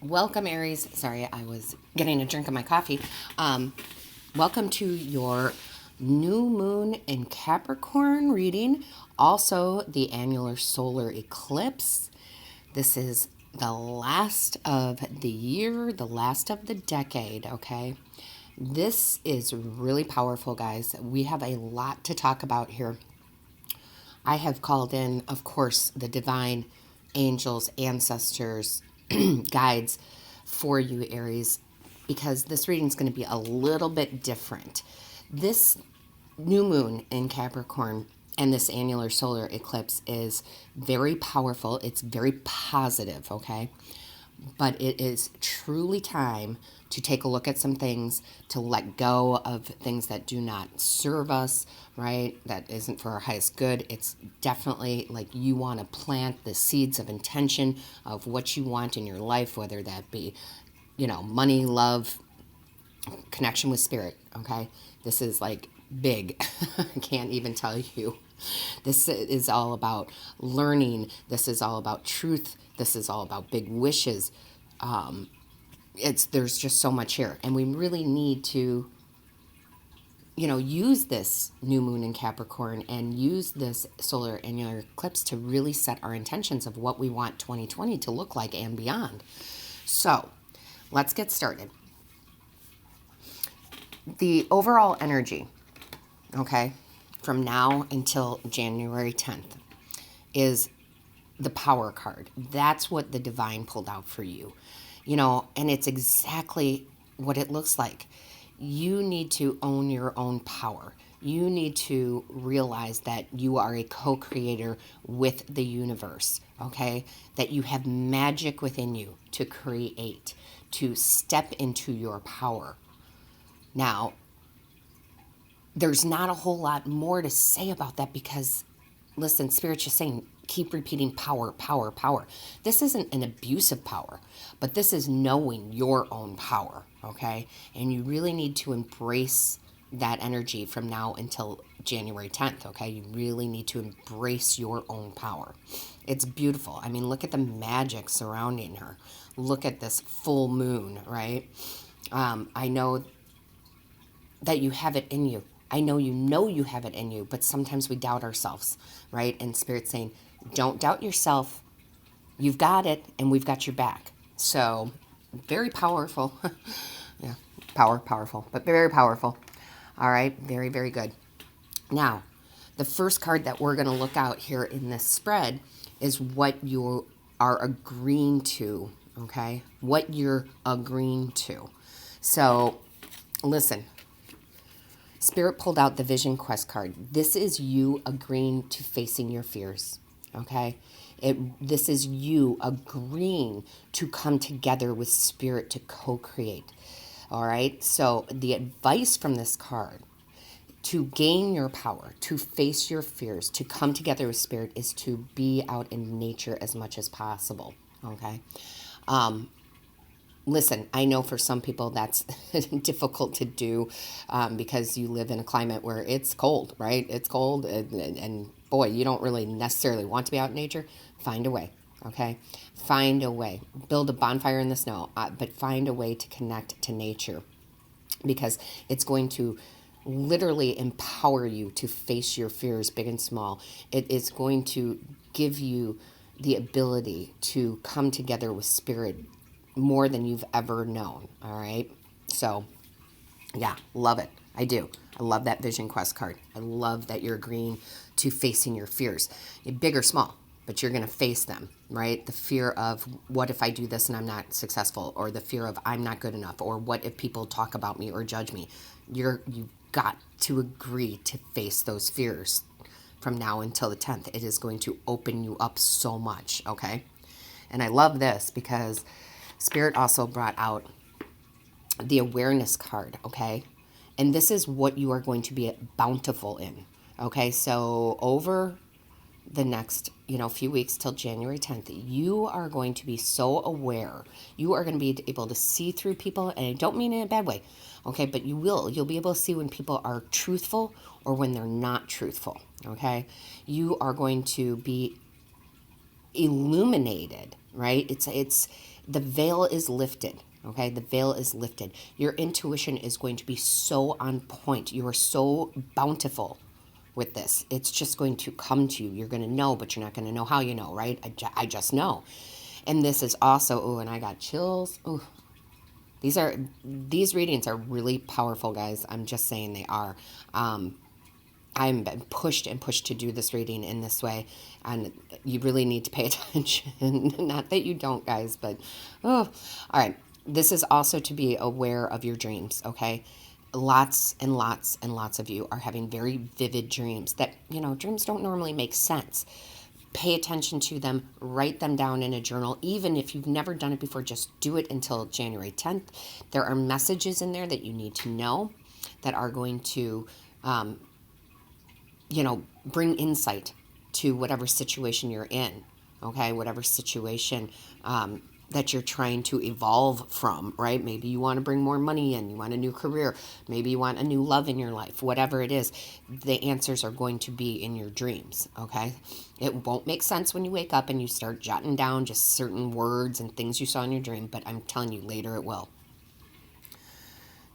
Welcome, Aries. Sorry, I was getting a drink of my coffee. Welcome to your new moon in Capricorn reading, also the annular solar eclipse. This is the last of the year, the last of the decade, okay? This is really powerful, guys. We have a lot to talk about here. I have called in, of course, the divine angels, ancestors, guides for you, Aries, because this reading is going to be a little bit different. This new moon in Capricorn and this annular solar eclipse is very powerful. It's very positive, okay? But it is truly time to take a look at some things, to let go of things that do not serve us, right? That isn't for our highest good. It's definitely like you want to plant the seeds of intention of what you want in your life, whether that be, money, love, connection with spirit, okay? This is like big. I can't even tell you. This is all about learning. This is all about truth. This is all about big wishes. There's just so much here, and we really need to use this new moon in Capricorn and use this solar annular eclipse to really set our intentions of what we want 2020 to look like and beyond. So let's get started. The overall energy, okay, from now until January 10th is the power card. That's what the divine pulled out for you. And it's exactly what it looks like. You need to own your own power. You need to realize that you are a co-creator with the universe, okay? That you have magic within you to create, to step into your power. Now, there's not a whole lot more to say about that because, listen, Spirit's just saying, keep repeating power, power, power. This isn't an abuse of power, but this is knowing your own power, okay? And you really need to embrace that energy from now until January 10th, okay? You really need to embrace your own power. It's beautiful. I mean, look at the magic surrounding her. Look at this full moon, right? I know that you have it in you. I know you have it in you, but sometimes we doubt ourselves, right? And Spirit's saying, don't doubt yourself. You've got it, and we've got your back. So, very powerful. Yeah, powerful, but very powerful. All right, very, very good. Now, the first card that we're going to look out here in this spread is what you are agreeing to, okay? What you're agreeing to. So, listen. Spirit pulled out the Vision Quest card. This is you agreeing to facing your fears, okay? This is you agreeing to come together with Spirit to co-create, all right? So the advice from this card to gain your power, to face your fears, to come together with Spirit is to be out in nature as much as possible, okay? Listen, I know for some people that's difficult to do because you live in a climate where it's cold, right? It's cold, and boy, you don't really necessarily want to be out in nature. Find a way, okay? Find a way. Build a bonfire in the snow, but find a way to connect to nature because it's going to literally empower you to face your fears, big and small. It is going to give you the ability to come together with Spirit more than you've ever known, all right? So, yeah, love it. I do. I love that Vision Quest card. I love that you're agreeing to facing your fears, big or small, but you're going to face them, right? The fear of what if I do this and I'm not successful, or the fear of I'm not good enough, or what if people talk about me or judge me. You've got to agree to face those fears from now until the 10th. It is going to open you up so much, okay? And I love this because Spirit also brought out the awareness card, okay? And this is what you are going to be bountiful in, okay? So over the next, few weeks till January 10th, you are going to be so aware. You are going to be able to see through people, and I don't mean in a bad way, okay? But you'll be able to see when people are truthful or when they're not truthful, okay? You are going to be illuminated, right? The veil is lifted. Okay, the veil is lifted. Your intuition is going to be so on point. You are so bountiful with this. It's just going to come to you. You're going to know, but you're not going to know how you know, right? I just know. And this is also, oh, and I got chills. Oh, these readings are really powerful, guys. I'm just saying they are. I'm been pushed and pushed to do this reading in this way, and you really need to pay attention. Not that you don't, guys, but oh, all right. This is also to be aware of your dreams, okay? Lots and lots and lots of you are having very vivid dreams that, dreams don't normally make sense. Pay attention to them, write them down in a journal. Even if you've never done it before, just do it until January 10th. There are messages in there that you need to know that are going to, bring insight to whatever situation you're in, okay? Whatever situation that you're trying to evolve from, right? Maybe you want to bring more money in, you want a new career, maybe you want a new love in your life, whatever it is, the answers are going to be in your dreams, okay? It won't make sense when you wake up and you start jotting down just certain words and things you saw in your dream, but I'm telling you, later it will.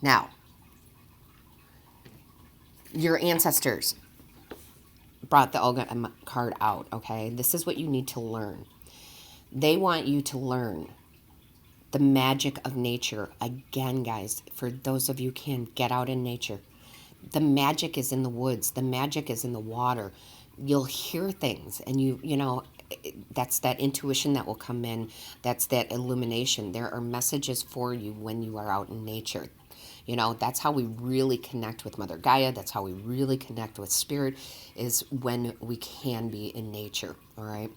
Now, your ancestors brought the Olga card out, okay? This is what you need to learn. They want you to learn the magic of nature. Again, guys, for those of you who can, get out in nature. The magic is in the woods. The magic is in the water. You'll hear things, and that's that intuition that will come in. That's that illumination. There are messages for you when you are out in nature. That's how we really connect with Mother Gaia. That's how we really connect with spirit, is when we can be in nature, all right?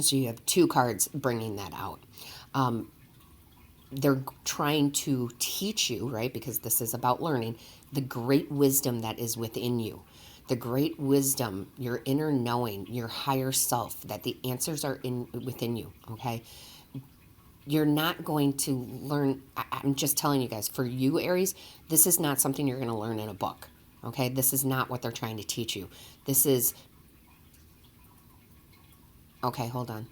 So you have 2 cards bringing that out. They're trying to teach you, right, because this is about learning, the great wisdom that is within you. The great wisdom, your inner knowing, your higher self, that the answers are within you, okay? You're not going to learn, I'm just telling you guys, for you, Aries, this is not something you're going to learn in a book, okay? This is not what they're trying to teach you. This is, okay, hold on.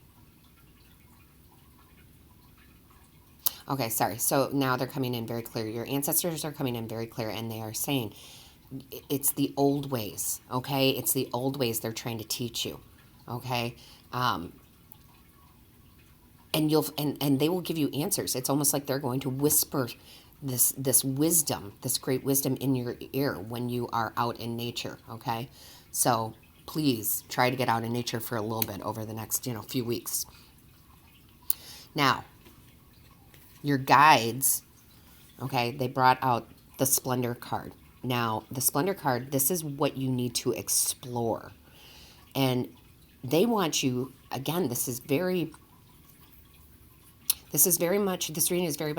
Okay, sorry. So now they're coming in very clear. Your ancestors are coming in very clear, and they are saying it's the old ways, okay? It's the old ways they're trying to teach you, okay? And they will give you answers. It's almost like they're going to whisper this wisdom, this great wisdom in your ear when you are out in nature, okay? So please try to get out in nature for a little bit over the next, few weeks. Now, your guides, okay, they brought out the Splendor card. Now, the Splendor card, this is what you need to explore. And they want you, again, this reading is very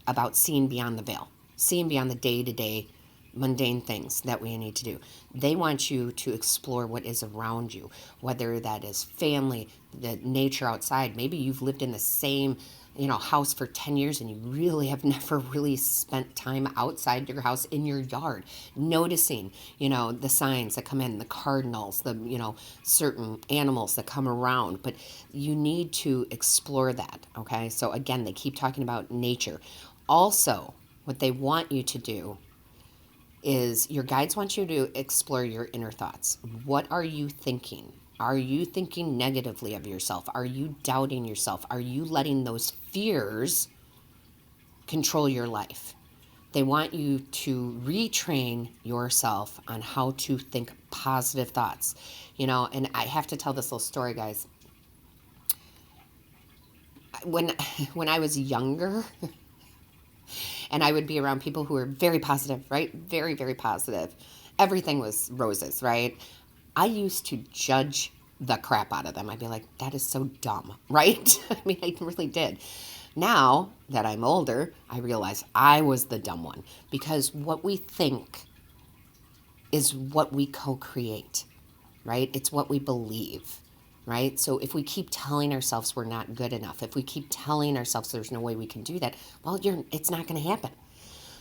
about seeing beyond the veil, seeing beyond the day-to-day mundane things that we need to do. They want you to explore what is around you, whether that is family, the nature outside. Maybe you've lived in the same house for 10 years and you really have never really spent time outside your house in your yard, noticing, the signs that come in, the cardinals, the, certain animals that come around, but you need to explore that, okay? So again, they keep talking about nature. Also, what they want you to do is your guides want you to explore your inner thoughts. What are you thinking? Are you thinking negatively of yourself? Are you doubting yourself? Are you letting those fears control your life? They want you to retrain yourself on how to think positive thoughts. And I have to tell this little story, guys. When I was younger, and I would be around people who were very positive, right? Very, very positive. Everything was roses, right? I used to judge the crap out of them. I'd be like, that is so dumb, right? I mean, I really did. Now that I'm older, I realize I was the dumb one, because what we think is what we co-create, right? It's what we believe, right? So if we keep telling ourselves we're not good enough, if we keep telling ourselves there's no way we can do that, well, it's not going to happen.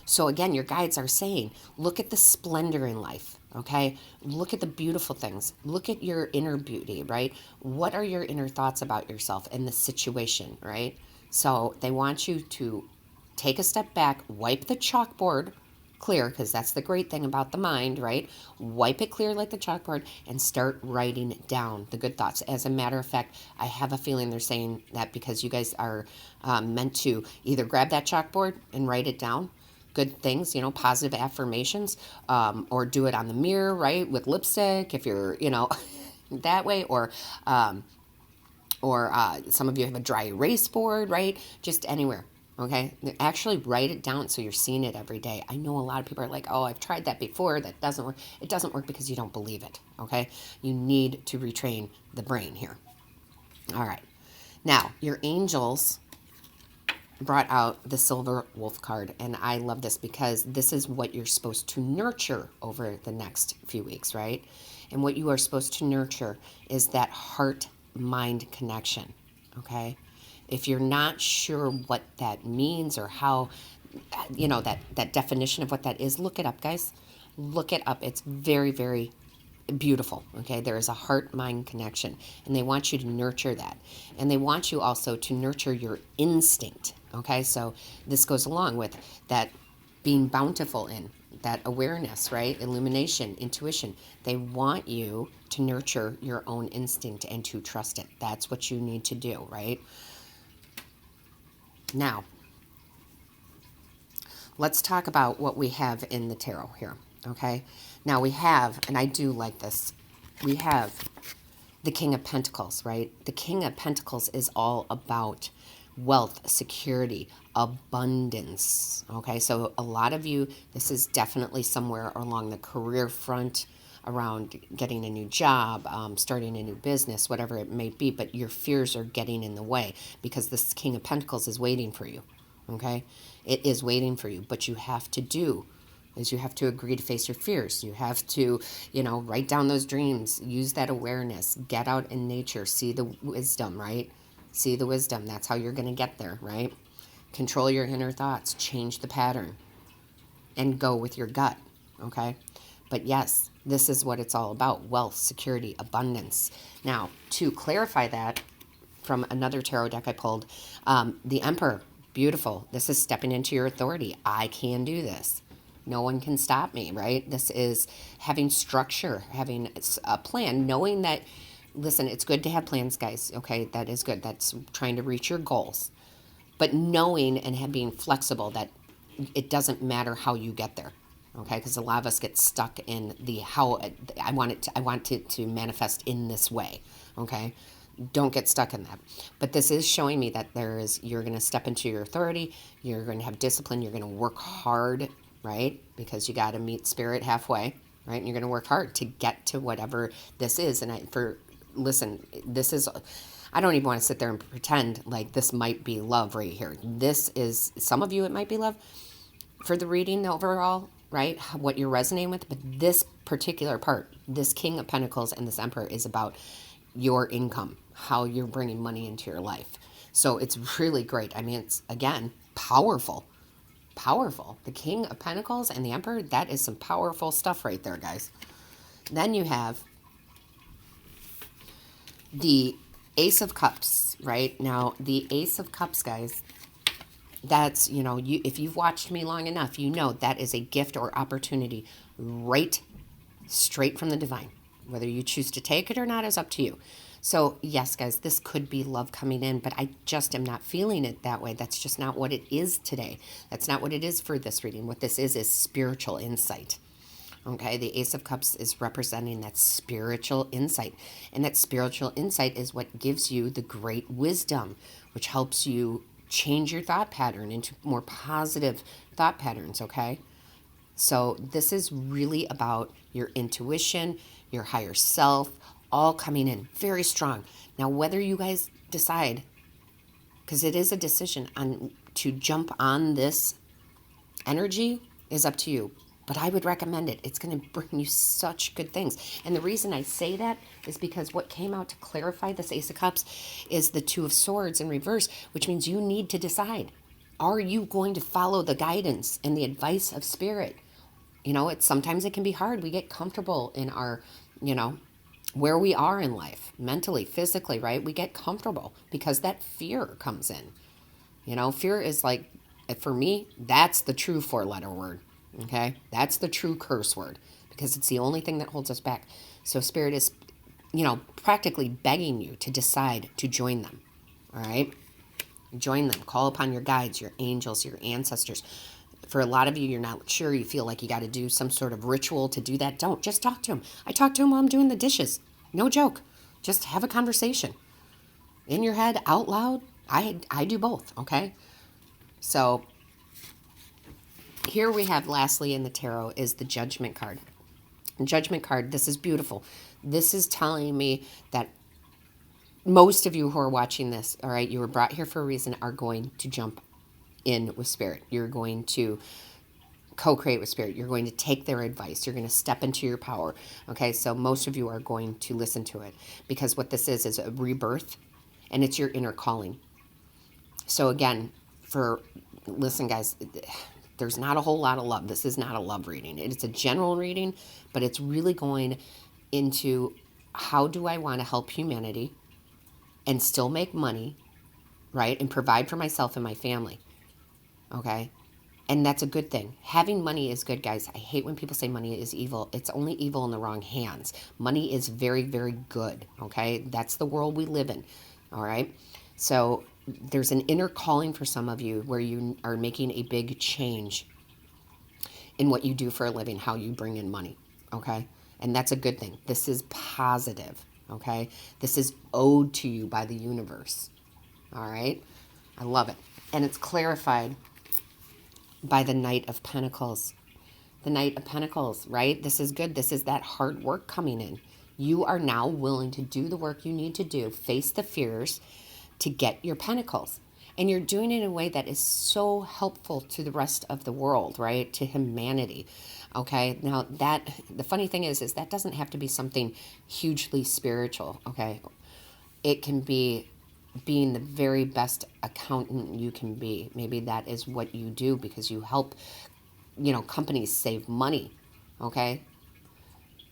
So again, your guides are saying, look at the splendor in life, okay? Look at the beautiful things. Look at your inner beauty, right? What are your inner thoughts about yourself and the situation, right? So they want you to take a step back, wipe the chalkboard clear, because that's the great thing about the mind, right? Wipe it clear like the chalkboard and start writing down the good thoughts. As a matter of fact, I have a feeling they're saying that because you guys are meant to either grab that chalkboard and write it down, good things, positive affirmations, or do it on the mirror, right, with lipstick if you're, that way, or some of you have a dry erase board, right? Just anywhere. Okay, actually write it down so you're seeing it every day. I know a lot of people are like, oh, I've tried that before. That doesn't work. It doesn't work because you don't believe it. Okay, you need to retrain the brain here. All right, now your angels brought out the silver wolf card, and I love this because this is what you're supposed to nurture over the next few weeks, right? And what you are supposed to nurture is that heart mind connection. Okay, if you're not sure what that means or how, that definition of what that is, look it up, guys. Look it up. It's very, very beautiful. Okay, there is a heart mind connection, and they want you to nurture that, and they want you also to nurture your instinct. Okay, so this goes along with that being bountiful in that awareness, right? Illumination, intuition. They want you to nurture your own instinct and to trust it. That's what you need to do, right? Now, let's talk about what we have in the tarot here, okay? Now we have, and I do like this, we have the King of Pentacles, right? The King of Pentacles is all about wealth, security, abundance, okay? So a lot of you, this is definitely somewhere along the career front, around getting a new job, starting a new business, whatever it may be, but your fears are getting in the way because this King of Pentacles is waiting for you, okay? It is waiting for you, but you have to agree to face your fears. You have to, write down those dreams, use that awareness, get out in nature, see the wisdom, right? See the wisdom. That's how you're going to get there, right? Control your inner thoughts, change the pattern, and go with your gut, okay? But yes, this is what it's all about: wealth, security, abundance. Now, to clarify that from another tarot deck I pulled, the Emperor, beautiful. This is stepping into your authority. I can do this. No one can stop me, right? This is having structure, having a plan, knowing that, listen, it's good to have plans, guys, okay? That is good. That's trying to reach your goals. But knowing and being flexible that it doesn't matter how you get there. Okay, because a lot of us get stuck in the how I want it to manifest in this way. Okay, don't get stuck in that. But this is showing me that you're going to step into your authority. You're going to have discipline. You're going to work hard, right? Because you got to meet spirit halfway, right? And you're going to work hard to get to whatever this is. And listen, this is. I don't even want to sit there and pretend like this might be love right here. This is, some of you, it might be love for the reading overall, right? What you're resonating with. But this particular part, this King of Pentacles and this Emperor, is about your income, how you're bringing money into your life. So it's really great. I mean, it's, again, powerful. The King of Pentacles and the Emperor, that is some powerful stuff right there, guys. Then you have the Ace of Cups, right? Now, the Ace of Cups, guys, that's, if you've watched me long enough, that is a gift or opportunity right straight from the divine. Whether you choose to take it or not is up to you. So, yes, guys, this could be love coming in, but I just am not feeling it that way. That's just not what it is today. That's not what it is for this reading. What this is spiritual insight. Okay, the Ace of Cups is representing that spiritual insight. And that spiritual insight is what gives you the great wisdom, which helps you change your thought pattern into more positive thought patterns, okay? So this is really about your intuition, your higher self, all coming in very strong. Now, whether you guys decide, because it is a decision to jump on this energy, is up to you. But I would recommend it. It's going to bring you such good things. And the reason I say that is because what came out to clarify this Ace of Cups is the Two of Swords in reverse, which means you need to decide. Are you going to follow the guidance and the advice of Spirit? You know, sometimes it can be hard. We get comfortable in our, you know, where we are in life, mentally, physically, right? We get comfortable because that fear comes in. You know, fear is like, for me, that's the true four-letter word. Okay? That's the true curse word because it's the only thing that holds us back. So Spirit is, you know, practically begging you to decide to join them. All right? Join them. Call upon your guides, your angels, your ancestors. For a lot of you, you're not sure. You feel like you got to do some sort of ritual to do that. Don't. Just talk to them. I talk to them while I'm doing the dishes. No joke. Just have a conversation. In your head, out loud. I do both, okay? So here we have, lastly, in the tarot is the Judgment card. The Judgment card, this is beautiful. This is telling me that most of you who are watching this, all right, you were brought here for a reason, are going to jump in with Spirit. You're going to co-create with Spirit. You're going to take their advice. You're going to step into your power. Okay, so most of you are going to listen to it because what this is a rebirth, and it's your inner calling. So again, listen guys, there's not a whole lot of love. This is not a love reading. It's a general reading, but it's really going into how do I want to help humanity and still make money, right? And provide for myself and my family, okay? And that's a good thing. Having money is good, guys. I hate when people say money is evil. It's only evil in the wrong hands. Money is very, very good, okay? That's the world we live in, all right? So there's an inner calling for some of you where you are making a big change in what you do for a living, how you bring in money, okay? And that's a good thing. This is positive, okay? This is owed to you by the universe, all right? I love it. And it's clarified by the Knight of Pentacles. The Knight of Pentacles, right? This is good. This is that hard work coming in. You are now willing to do the work you need to do, face the fears to get your pentacles. And you're doing it in a way that is so helpful to the rest of the world, right? To humanity. Okay. Now the funny thing is that doesn't have to be something hugely spiritual. Okay. It can be being the very best accountant you can be. Maybe that is what you do because you help, you know, companies save money. Okay.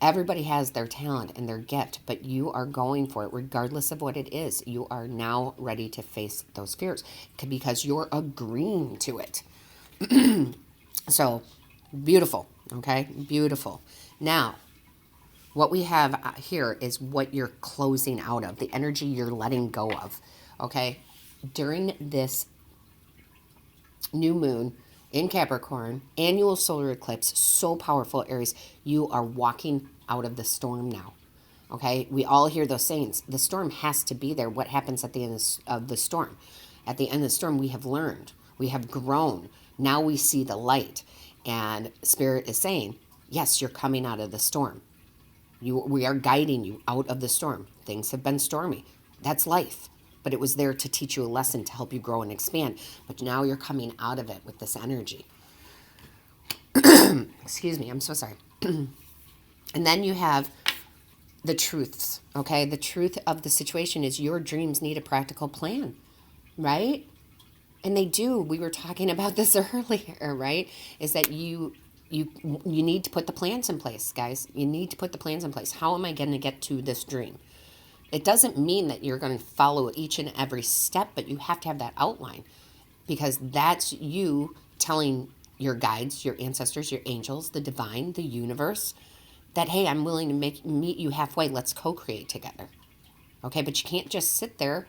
Everybody has their talent and their gift, but you are going for it regardless of what it is. You are now ready to face those fears because you're agreeing to it. So beautiful. Okay. Beautiful. Now, what we have here is what you're closing out of, the energy you're letting go of, okay? During this new moon in Capricorn, annual solar eclipse, so powerful, Aries, you are walking out of the storm now, okay? We all hear those sayings. The storm has to be there. What happens at the end of the storm? At the end of the storm, we have learned. We have grown. Now we see the light. And Spirit is saying, yes, you're coming out of the storm. We are guiding you out of the storm. Things have been stormy. That's life. But it was there to teach you a lesson to help you grow and expand. But now you're coming out of it with this energy. Excuse me. I'm so sorry. And then you have the truths. Okay. The truth of the situation is your dreams need a practical plan. Right? And they do. We were talking about this earlier, right? Is that you need to put the plans in place, guys. You need to put the plans in place. How am I going to get to this dream? It doesn't mean that you're going to follow each and every step, but you have to have that outline because that's you telling your guides, your ancestors, your angels, the divine, the universe, that, hey, I'm willing to meet you halfway. Let's co-create together. Okay, but you can't just sit there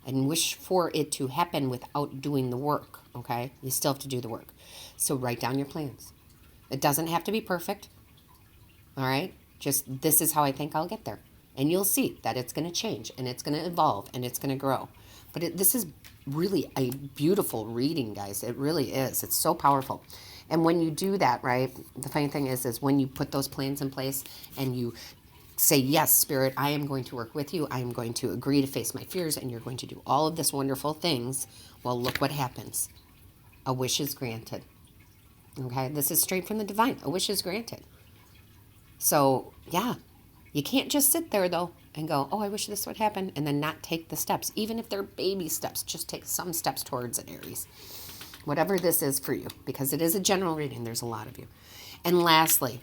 and wish for it to happen without doing the work, okay? You still have to do the work. So write down your plans. It doesn't have to be perfect, all right? Just this is how I think I'll get there. And you'll see that it's going to change and it's going to evolve and it's going to grow. But this is really a beautiful reading, guys. It really is. It's so powerful. And when you do that, right, the funny thing is when you put those plans in place and you say, yes, Spirit, I am going to work with you. I am going to agree to face my fears and you're going to do all of this wonderful things. Well, look what happens. A wish is granted. Okay, this is straight from the divine. A wish is granted. So, yeah, you can't just sit there, though, and go, oh, I wish this would happen, and then not take the steps. Even if they're baby steps, just take some steps towards it, Aries. Whatever this is for you, because it is a general reading. There's a lot of you. And lastly,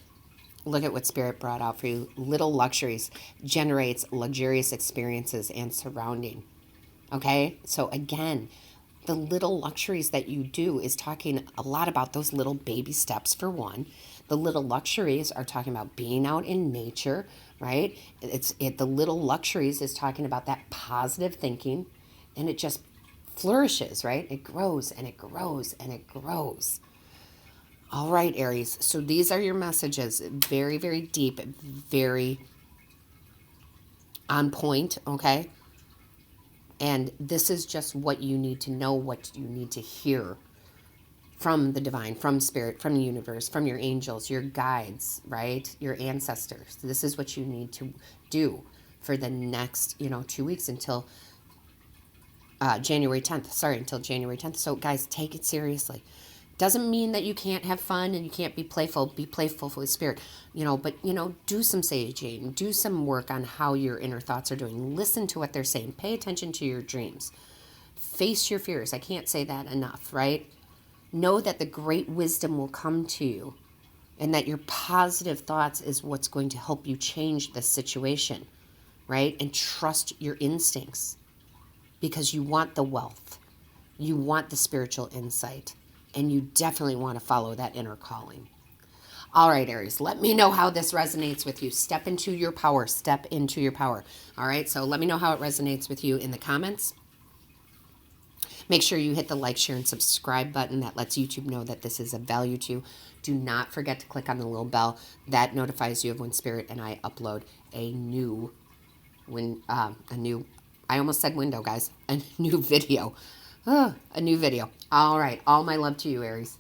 look at what Spirit brought out for you. Little luxuries generates luxurious experiences and surrounding. Okay? So again, the little luxuries that you do is talking a lot about those little baby steps for one. The little luxuries are talking about being out in nature, right? The little luxuries is talking about that positive thinking, and it just flourishes, right? It grows and it grows and it grows. All right, Aries. So these are your messages. Very, very deep, very on point, okay? And this is just what you need to know, what you need to hear from the divine, from spirit, from the universe, from your angels, your guides, right? Your ancestors. This is what you need to do for the next, 2 weeks until January 10th. Sorry, until January 10th. So guys, take it seriously. Doesn't mean that you can't have fun and you can't be playful. Be playful with spirit, but, do some saging. Do some work on how your inner thoughts are doing. Listen to what they're saying. Pay attention to your dreams. Face your fears. I can't say that enough, right? Know that the great wisdom will come to you and that your positive thoughts is what's going to help you change the situation, right? And trust your instincts because you want the wealth. You want the spiritual insight. And you definitely want to follow that inner calling. All right, Aries, let me know how this resonates with you. Step into your power. Step into your power. All right, so let me know how it resonates with you in the comments. Make sure you hit the like, share, and subscribe button. That lets YouTube know that this is of value to you. Do not forget to click on the little bell. That notifies you of when Spirit and I upload a new, I almost said window, guys, a new video. A new video. All right, all my love to you, Aries.